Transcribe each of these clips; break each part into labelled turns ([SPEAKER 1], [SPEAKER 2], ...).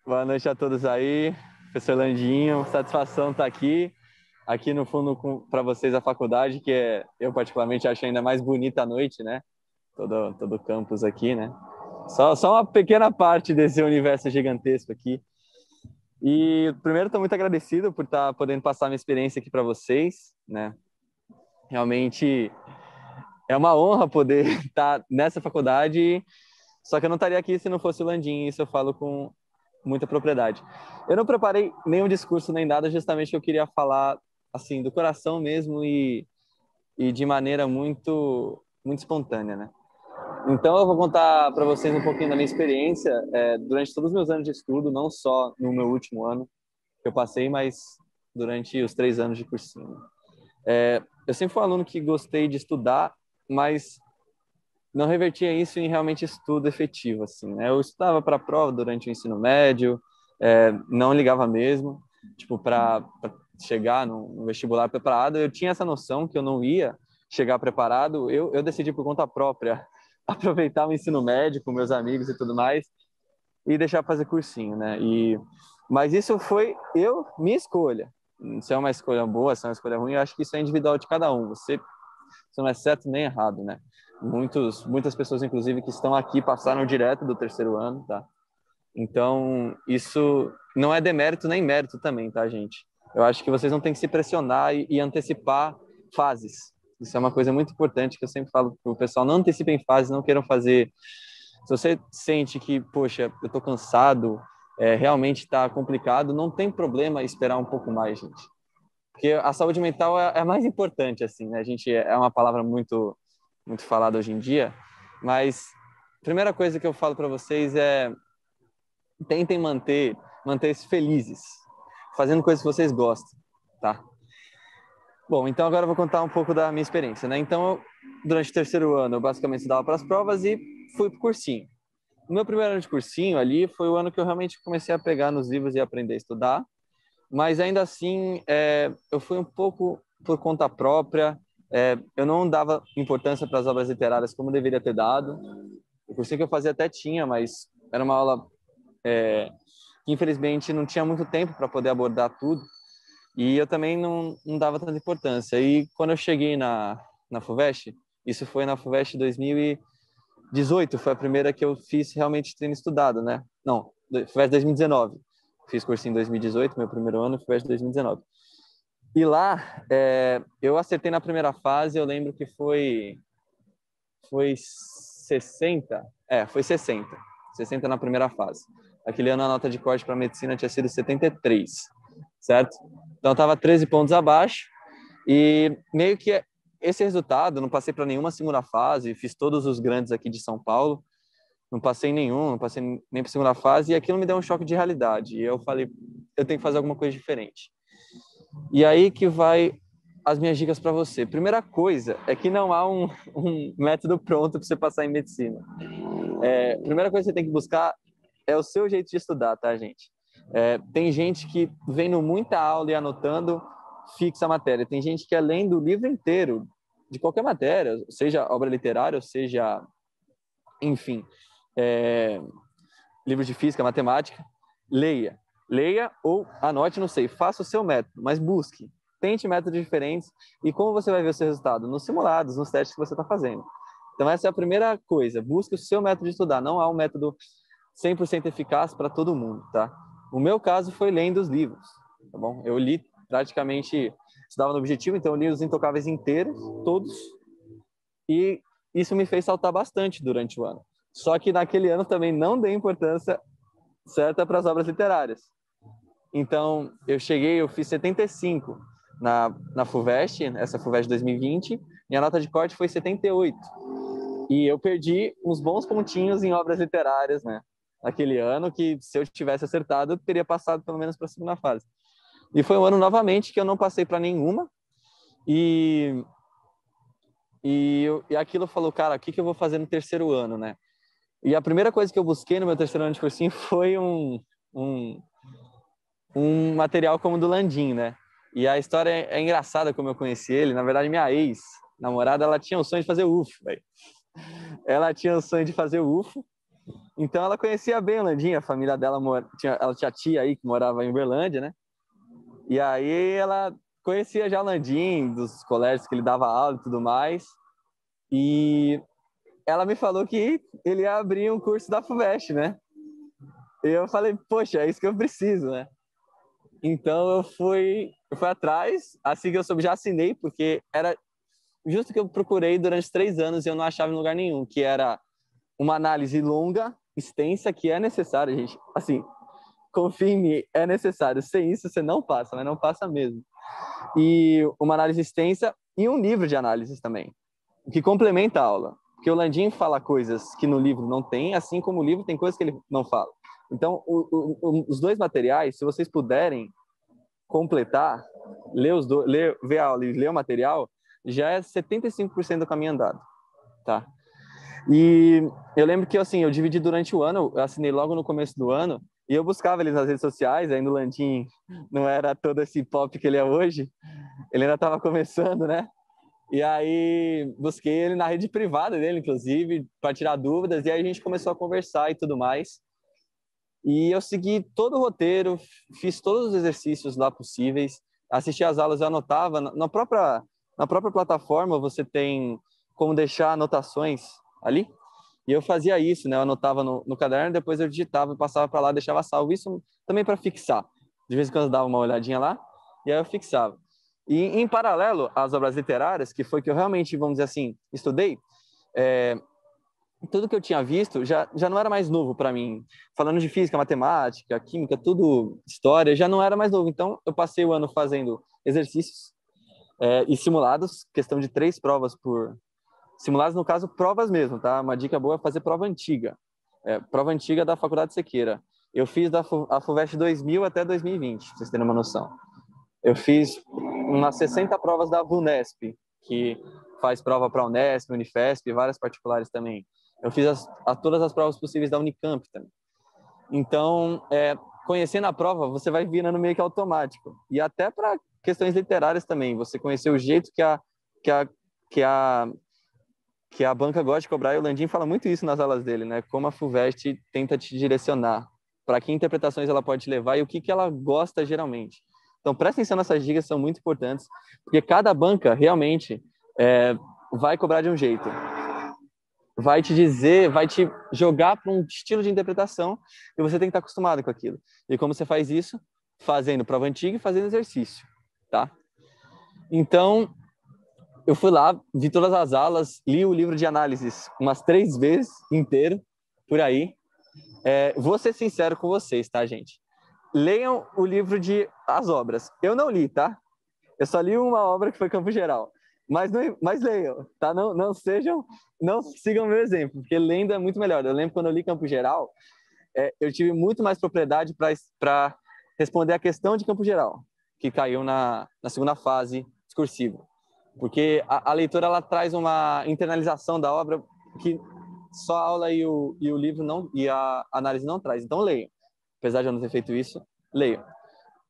[SPEAKER 1] Boa noite a todos aí. Professor Landinho, satisfação estar aqui no fundo para vocês a faculdade, que eu particularmente acho ainda mais bonita à noite, né? Todo o campus aqui, né? Só uma pequena parte desse universo gigantesco aqui. E primeiro estou muito agradecido por estar podendo passar minha experiência aqui para vocês, né? Realmente é uma honra poder estar nessa faculdade, só que eu não estaria aqui se não fosse o Landim, isso eu falo com muita propriedade. Eu não preparei nenhum discurso nem nada, justamente que eu queria falar assim do coração mesmo e de maneira muito espontânea, né? Então eu vou contar para vocês um pouquinho da minha experiência durante todos os meus anos de estudo, não só no meu último ano que eu passei, mas durante os 3 anos de cursinho. Eu sempre fui um aluno que gostei de estudar, mas não revertia isso em realmente estudo efetivo, assim, né? Eu estudava para a prova durante o ensino médio, não ligava mesmo, tipo, para chegar no vestibular preparado. Eu tinha essa noção que eu não ia chegar preparado. Eu decidi por conta própria aproveitar o ensino médio com meus amigos e tudo mais e deixar fazer cursinho, né? Mas isso foi minha escolha. Se é uma escolha boa, se é uma escolha ruim, eu acho que isso é individual de cada um. Você não é certo nem errado, né? Muitas pessoas, inclusive, que estão aqui passaram direto do terceiro ano, tá? Então, isso não é demérito nem mérito também, tá, gente? Eu acho que vocês não têm que se pressionar e antecipar fases. Isso é uma coisa muito importante que eu sempre falo pro pessoal, não antecipem fases, não queiram fazer. Se você sente que, poxa, eu tô cansado, realmente está complicado, não tem problema esperar um pouco mais, gente. Porque a saúde mental é a mais importante, assim, né? A gente é uma palavra muito falada hoje em dia, mas a primeira coisa que eu falo para vocês é tentem manter-se felizes, fazendo coisas que vocês gostam, tá? Bom, então agora eu vou contar um pouco da minha experiência, né? Então, durante o terceiro ano, eu basicamente estudava para as provas e fui pro cursinho. O meu primeiro ano de cursinho ali foi o ano que eu realmente comecei a pegar nos livros e aprender a estudar, mas ainda assim eu fui um pouco por conta própria. Eu não dava importância para as obras literárias como deveria ter dado. O cursinho que eu fazia até tinha, mas era uma aula que infelizmente não tinha muito tempo para poder abordar tudo e eu também não dava tanta importância. E quando eu cheguei na FUVEST, isso foi na FUVEST 2018, foi a primeira que eu fiz realmente tendo estudado, né? Não, FUVEST 2019. Fiz cursinho em 2018, meu primeiro ano, FUVEST 2019. E lá, eu acertei na primeira fase, eu lembro que foi 60, foi 60. 60 na primeira fase. Aquele ano a nota de corte para medicina tinha sido 73, certo? Então eu estava 13 pontos abaixo e meio que esse resultado, não passei para nenhuma segunda fase, fiz todos os grandes aqui de São Paulo, não passei nenhum, não passei nem para segunda fase, e aquilo me deu um choque de realidade. E eu falei, eu tenho que fazer alguma coisa diferente. E aí que vai as minhas dicas para você. Primeira coisa é que não há um método pronto para você passar em medicina. Primeira coisa que você tem que buscar é o seu jeito de estudar, tá, gente? Tem gente que vendo muita aula e anotando, fixa a matéria. Tem gente que é lendo o livro inteiro, de qualquer matéria, seja obra literária, ou seja, enfim, livros de física, matemática, leia. Leia ou anote, não sei, faça o seu método, mas busque. Tente métodos diferentes e como você vai ver o seu resultado? Nos simulados, nos testes que você está fazendo. Então essa é a primeira coisa, busque o seu método de estudar. Não há um método 100% eficaz para todo mundo, tá? O meu caso foi lendo os livros, tá bom? Eu li praticamente, estudava no Objetivo, então eu li os Intocáveis inteiros, todos, e isso me fez saltar bastante durante o ano. Só que naquele ano também não dei importância certa para as obras literárias. Então, eu fiz 75 na FUVEST, essa FUVEST 2020, e a nota de corte foi 78. E eu perdi uns bons pontinhos em obras literárias, né? Naquele ano, que se eu tivesse acertado, eu teria passado pelo menos para a segunda fase. E foi um ano, novamente, que eu não passei para nenhuma. E aquilo falou, cara, o que eu vou fazer no terceiro ano, né? E a primeira coisa que eu busquei no meu terceiro ano de cursinho foi um material como o do Landim, né? E a história é engraçada como eu conheci ele. Na verdade, minha ex-namorada, ela tinha o sonho de fazer UFO, velho. Ela tinha o sonho de fazer UFO Então ela conhecia bem o Landim, a família dela ela tinha tia aí que morava em Uberlândia, né? E aí ela conhecia já o Landim, dos colégios que ele dava aula e tudo mais. E ela me falou que ele ia abrir um curso da FUVEST, né? E eu falei, poxa, é isso que eu preciso, né? Então eu fui atrás, assim que eu soube, já assinei, porque era justo que eu procurei durante 3 anos e eu não achava em lugar nenhum, que era uma análise longa, extensa, que é necessária, gente. Assim, confia em mim, é necessário. Sem isso, você não passa, mas não passa mesmo. E uma análise extensa e um livro de análises também, que complementa a aula. Porque o Landim fala coisas que no livro não tem, assim como o livro tem coisas que ele não fala. Então, os dois materiais, se vocês puderem completar, ver a aula e ler o material, já é 75% do caminho andado, tá? E eu lembro que, assim, eu dividi durante o ano, eu assinei logo no começo do ano, e eu buscava eles nas redes sociais, ainda o Landim não era todo esse pop que ele é hoje, ele ainda estava começando, né? E aí busquei ele na rede privada dele, inclusive, para tirar dúvidas, e aí a gente começou a conversar e tudo mais. E eu segui todo o roteiro, fiz todos os exercícios lá possíveis, assisti às aulas, eu anotava. Na própria plataforma você tem como deixar anotações ali, e eu fazia isso, né? Eu anotava no caderno, depois eu digitava e passava para lá, deixava salvo. Isso também para fixar. De vez em quando eu dava uma olhadinha lá, e aí eu fixava. E em paralelo às obras literárias, que foi que eu realmente, vamos dizer assim, estudei, é, tudo que eu tinha visto já não era mais novo para mim. Falando de física, matemática, química, tudo, história, já não era mais novo. Então, eu passei o ano fazendo exercícios e simulados, questão de 3 provas por... Simulados, no caso, provas mesmo, tá? Uma dica boa é fazer prova antiga. Prova antiga da Faculdade Sequeira. Eu fiz a FUVEST 2000 até 2020, pra vocês terem uma noção. Eu fiz umas 60 provas da VUNESP, que faz prova para a Unesp, Unifesp e várias particulares também. Eu fiz todas as provas possíveis da Unicamp também. Então, conhecendo a prova, você vai virando meio que automático. E até para questões literárias também, você conhecer o jeito que a, que a, que a banca gosta de cobrar, e o Landim fala muito isso nas aulas dele, né? Como a FUVEST tenta te direcionar, para que interpretações ela pode te levar e o que ela gosta geralmente. Então, presta atenção nessas dicas, são muito importantes, porque cada banca realmente vai cobrar de um jeito. Vai te dizer, vai te jogar para um estilo de interpretação e você tem que estar acostumado com aquilo. E como você faz isso? Fazendo prova antiga e fazendo exercício, tá? Então, eu fui lá, vi todas as aulas, li o livro de análises umas 3 vezes inteiro, por aí. Vou ser sincero com vocês, tá, gente? Leiam o livro de As Obras. Eu não li, tá? Eu só li uma obra que foi Campo Geral. Mas leiam, tá? Não sigam o meu exemplo, porque lendo é muito melhor. Eu lembro quando eu li Campo Geral, eu tive muito mais propriedade para responder a questão de Campo Geral, que caiu na segunda fase discursiva. Porque a leitura ela traz uma internalização da obra que só a aula e o livro não, e a análise não traz. Então leiam. Apesar de eu não ter feito isso, leiam.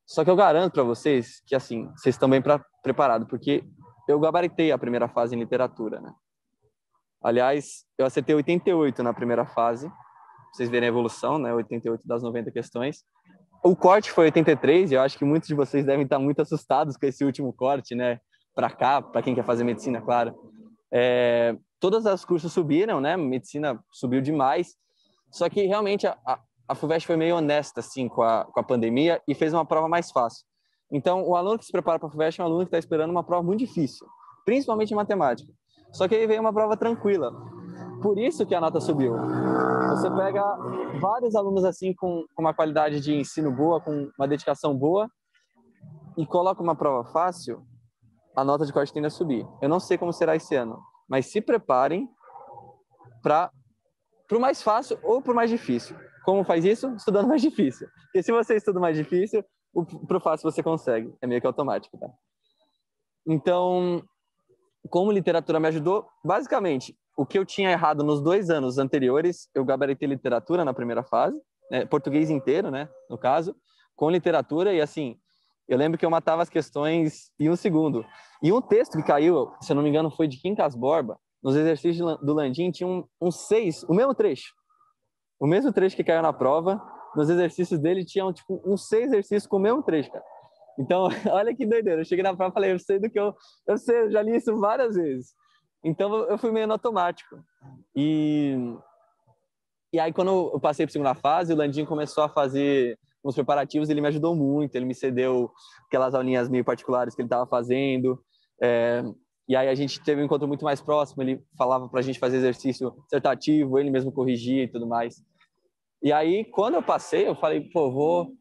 [SPEAKER 1] Só que eu garanto para vocês que, assim, vocês estão bem preparados, porque eu gabaritei a primeira fase em literatura, né? Aliás, eu acertei 88 na primeira fase, pra vocês verem a evolução, né? 88 das 90 questões. O corte foi 83, e eu acho que muitos de vocês devem estar muito assustados com esse último corte, né? Para cá, para quem quer fazer medicina, claro. Todos os cursos subiram, né? Medicina subiu demais. Só que realmente a FUVEST foi meio honesta assim com a pandemia e fez uma prova mais fácil. Então, o aluno que se prepara para a FUVEST é um aluno que está esperando uma prova muito difícil, principalmente em matemática. Só que aí veio uma prova tranquila. Por isso que a nota subiu. Você pega vários alunos assim com uma qualidade de ensino boa, com uma dedicação boa, e coloca uma prova fácil, a nota de corte tende a subir. Eu não sei como será esse ano, mas se preparem para o mais fácil ou para o mais difícil. Como faz isso? Estudando mais difícil. Porque se você estuda mais difícil, pro fácil você consegue. É meio que automático, tá? Então, como literatura me ajudou, basicamente, o que eu tinha errado nos 2 anos anteriores, eu gabaritei literatura na primeira fase, português inteiro, né, no caso, com literatura, e assim, eu lembro que eu matava as questões em 1 segundo. E um texto que caiu, se eu não me engano, foi de Quincas Borba, nos exercícios do Landim, tinha um 6, o mesmo trecho. O mesmo trecho que caiu na prova, nos exercícios dele tinham, tipo, uns 6 exercícios com o mesmo trecho, cara. Então, olha que doideira. Eu cheguei na prova e falei, eu sei do que eu sei, eu já li isso várias vezes. Então, eu fui meio no automático. E, e aí, quando eu passei para a segunda fase, o Landinho começou a fazer uns preparativos, ele me ajudou muito, ele me cedeu aquelas aulinhas meio particulares que ele estava fazendo. É, e aí a gente teve um encontro muito mais próximo, ele falava para a gente fazer exercício dissertativo, ele mesmo corrigia e tudo mais. E aí, quando eu passei, eu falei, pô, vou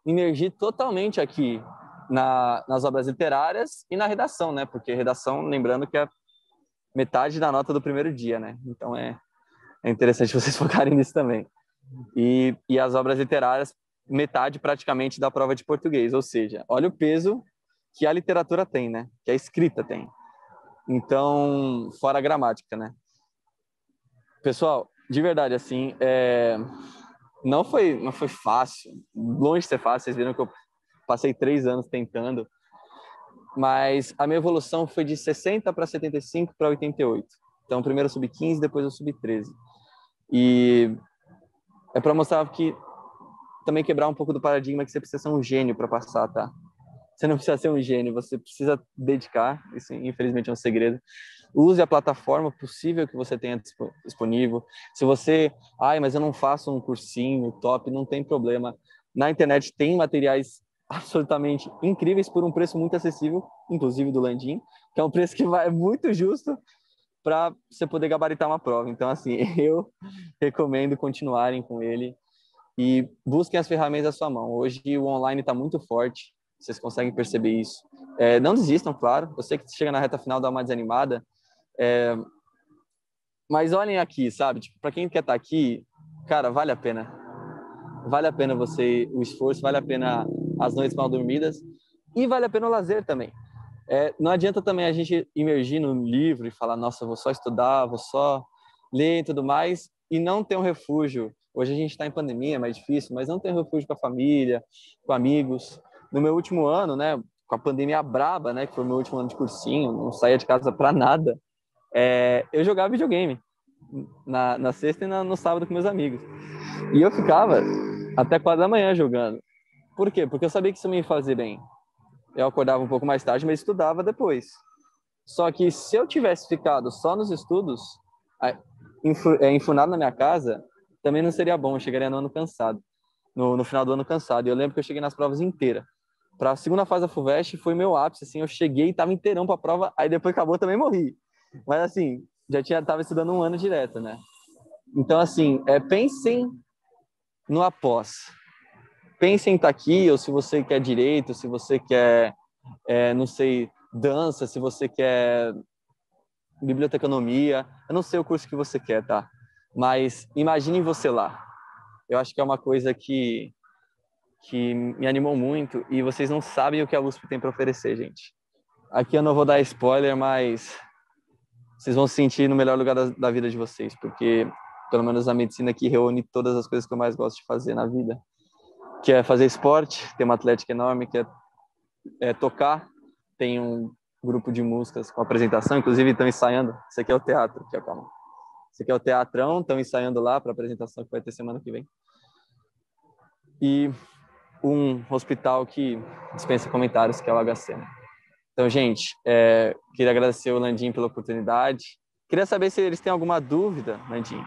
[SPEAKER 1] imergir totalmente aqui nas obras literárias e na redação, né? Porque redação, lembrando que é metade da nota do primeiro dia, né? Então é interessante vocês focarem nisso também. E as obras literárias, metade praticamente da prova de português, ou seja, olha o peso que a literatura tem, né? Que a escrita tem. Então, fora a gramática, né? Pessoal, de verdade, assim, não foi fácil, longe de ser fácil, vocês viram que eu passei 3 anos tentando, mas a minha evolução foi de 60 para 75 para 88. Então, primeiro eu subi 15, depois eu subi 13. E é para mostrar que também quebrar um pouco do paradigma que você precisa ser um gênio para passar, tá? Você não precisa ser um gênio, você precisa dedicar, isso infelizmente é um segredo. Use a plataforma possível que você tenha disponível. Se você, mas eu não faço um cursinho top, não tem problema. Na internet tem materiais absolutamente incríveis por um preço muito acessível, inclusive do Landim, que é um preço que vai muito justo para você poder gabaritar uma prova. Então, assim, eu recomendo continuarem com ele e busquem as ferramentas à sua mão. Hoje o online está muito forte, vocês conseguem perceber isso. Não desistam, claro. Eu sei que chega na reta final, dá uma desanimada, mas olhem aqui, sabe? Tipo, para quem quer estar aqui, cara, vale a pena. Vale a pena o esforço, vale a pena as noites mal dormidas e vale a pena o lazer também. Não adianta também a gente imergir no livro e falar, nossa, eu vou só estudar, vou só ler e tudo mais, e não ter um refúgio. Hoje a gente está em pandemia, é mais difícil, mas não ter um refúgio com a família, com amigos. No meu último ano, né, com a pandemia braba, né, que foi o meu último ano de cursinho, não saía de casa para nada, eu jogava videogame na sexta e no sábado com meus amigos. E eu ficava até 4 da manhã jogando. Por quê? Porque eu sabia que isso me ia fazer bem. Eu acordava um pouco mais tarde, mas estudava depois. Só que se eu tivesse ficado só nos estudos, enfurnado na minha casa, também não seria bom. Eu chegaria no ano cansado, no final do ano cansado. E eu lembro que eu cheguei nas provas inteiras. Para a segunda fase da FUVEST foi meu ápice, assim, eu cheguei e estava inteirão para a prova, aí depois acabou também morri. Mas assim, tava estudando um ano direto, né? Então assim, pensem no após. Pensem em estar aqui, ou se você quer direito, se você quer, não sei, dança, se você quer biblioteconomia, eu não sei o curso que você quer, tá? Mas imagine você lá. Eu acho que é uma coisa que me animou muito e vocês não sabem o que a USP tem para oferecer, gente. Aqui eu não vou dar spoiler, mas vocês vão se sentir no melhor lugar da vida de vocês, porque pelo menos a medicina aqui reúne todas as coisas que eu mais gosto de fazer na vida, que é fazer esporte, ter uma atlética enorme, que é tocar, tem um grupo de músicas com apresentação, inclusive estão ensaiando, isso aqui é o teatro, aqui, ó, calma. Esse aqui é o Teatrão, estão ensaiando lá para a apresentação que vai ter semana que vem. E um hospital que dispensa comentários, que é o HC. Né? Então, gente, queria agradecer o Landim pela oportunidade. Queria saber se eles têm alguma dúvida, Landim.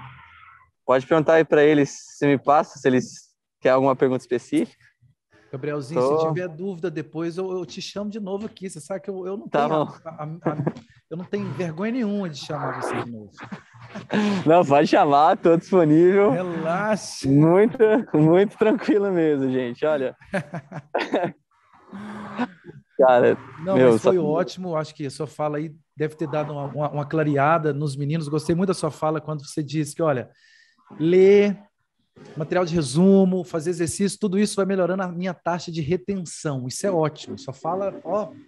[SPEAKER 1] Pode perguntar aí para eles, se me passa, se eles querem alguma pergunta específica.
[SPEAKER 2] Gabrielzinho, se tiver dúvida depois, eu te chamo de novo aqui. Você sabe que eu não
[SPEAKER 1] Tá
[SPEAKER 2] tenho
[SPEAKER 1] bom.
[SPEAKER 2] eu não tenho vergonha nenhuma de chamar você de novo.
[SPEAKER 1] Não, pode chamar, estou disponível.
[SPEAKER 2] Relaxa.
[SPEAKER 1] Muito, muito tranquilo mesmo, gente. Olha. Cara,
[SPEAKER 2] não, mas foi ótimo. Acho que a sua fala aí deve ter dado uma clareada nos meninos. Gostei muito da sua fala quando você disse que, olha, ler, material de resumo, fazer exercício, tudo isso vai melhorando a minha taxa de retenção. Isso é ótimo. Sua fala,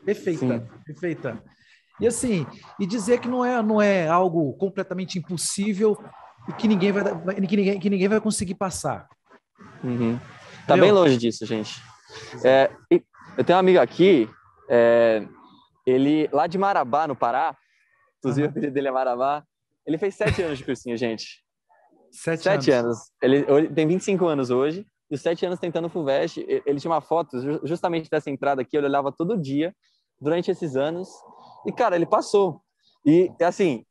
[SPEAKER 2] perfeita, sim. Perfeita. E assim, e dizer que não é algo completamente impossível e que ninguém vai conseguir passar.
[SPEAKER 1] Uhum. Tá bem longe disso, gente. Eu tenho um amigo aqui, ele lá de Marabá, no Pará, inclusive o apelido dele é Marabá, ele fez 7 anos de cursinho, gente. 7 anos. Ele tem 25 anos hoje, e os 7 anos tentando FUVEST. Ele tinha uma foto justamente dessa entrada aqui, ele olhava todo dia, durante esses anos, e, cara, ele passou. E, assim,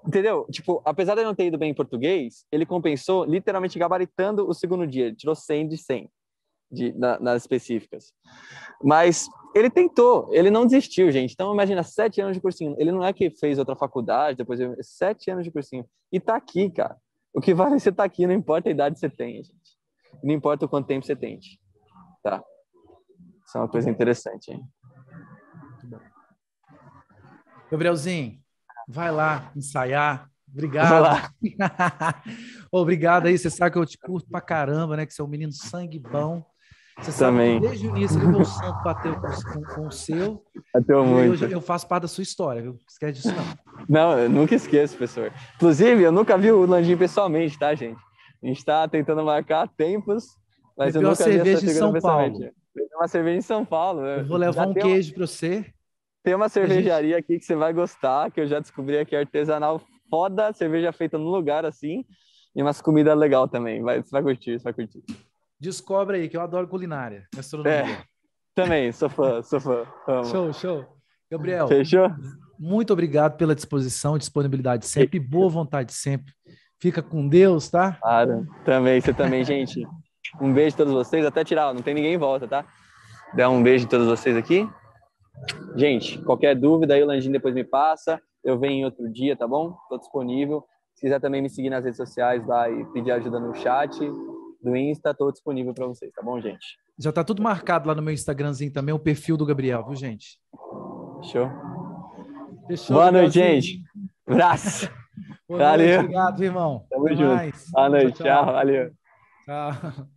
[SPEAKER 1] entendeu? Tipo, apesar de ele não ter ido bem em português, ele compensou literalmente gabaritando o segundo dia. Ele tirou 100 de 100 nas específicas. Mas ele tentou, ele não desistiu, gente. Então, imagina, 7 anos de cursinho. Ele não é que fez outra faculdade, depois 7 anos de cursinho. E tá aqui, cara. O que vale é você tá aqui, não importa a idade que você tenha, gente. Não importa o quanto tempo você tente. Tá? Isso é uma coisa interessante, hein?
[SPEAKER 2] Gabrielzinho, vai lá ensaiar. Obrigado. Obrigado aí. Você sabe que eu te curto pra caramba, né? Que você é um menino sangue bom. Você sabe
[SPEAKER 1] Também.
[SPEAKER 2] que desde o início ali, meu santo bateu com o seu.
[SPEAKER 1] Bateu muito.
[SPEAKER 2] Eu faço parte da sua história, viu? Esquece disso, não.
[SPEAKER 1] Não, eu nunca esqueço, professor. Inclusive, eu nunca vi o Landim pessoalmente, tá, gente? A gente tá tentando marcar tempos, mas
[SPEAKER 2] Bebeu
[SPEAKER 1] eu nunca vi essa
[SPEAKER 2] cerveja em
[SPEAKER 1] figura
[SPEAKER 2] São Paulo.
[SPEAKER 1] pessoalmente. Bebeu uma cerveja em São Paulo.
[SPEAKER 2] Eu vou levar um queijo para você.
[SPEAKER 1] Tem uma cervejaria aqui que você vai gostar, que eu já descobri aqui, artesanal, foda, cerveja feita no lugar assim, e umas comidas legais também. Você vai curtir, você vai curtir.
[SPEAKER 2] Descobre aí, que eu adoro culinária, gastronomia.
[SPEAKER 1] Também, sou fã. Amo.
[SPEAKER 2] Show. Gabriel,
[SPEAKER 1] fechou?
[SPEAKER 2] Muito obrigado pela disposição, disponibilidade sempre, boa vontade sempre. Fica com Deus, tá?
[SPEAKER 1] Claro, também, você também, gente. Um beijo a todos vocês, até tirar, não tem ninguém em volta, tá? Dá um beijo a todos vocês aqui. Gente, qualquer dúvida aí o Landim depois me passa, eu venho em outro dia, tá bom? Tô disponível. Se quiser também me seguir nas redes sociais lá e pedir ajuda no chat do Insta, tô disponível para vocês, tá bom, gente?
[SPEAKER 2] Já tá tudo marcado lá no meu Instagramzinho também, o perfil do Gabriel, viu, gente?
[SPEAKER 1] Fechou?
[SPEAKER 2] Boa
[SPEAKER 1] noite, gente. Abraço.
[SPEAKER 2] Valeu. Obrigado, irmão.
[SPEAKER 1] Tamo junto. Boa noite. Tchau. Valeu.
[SPEAKER 2] Tchau.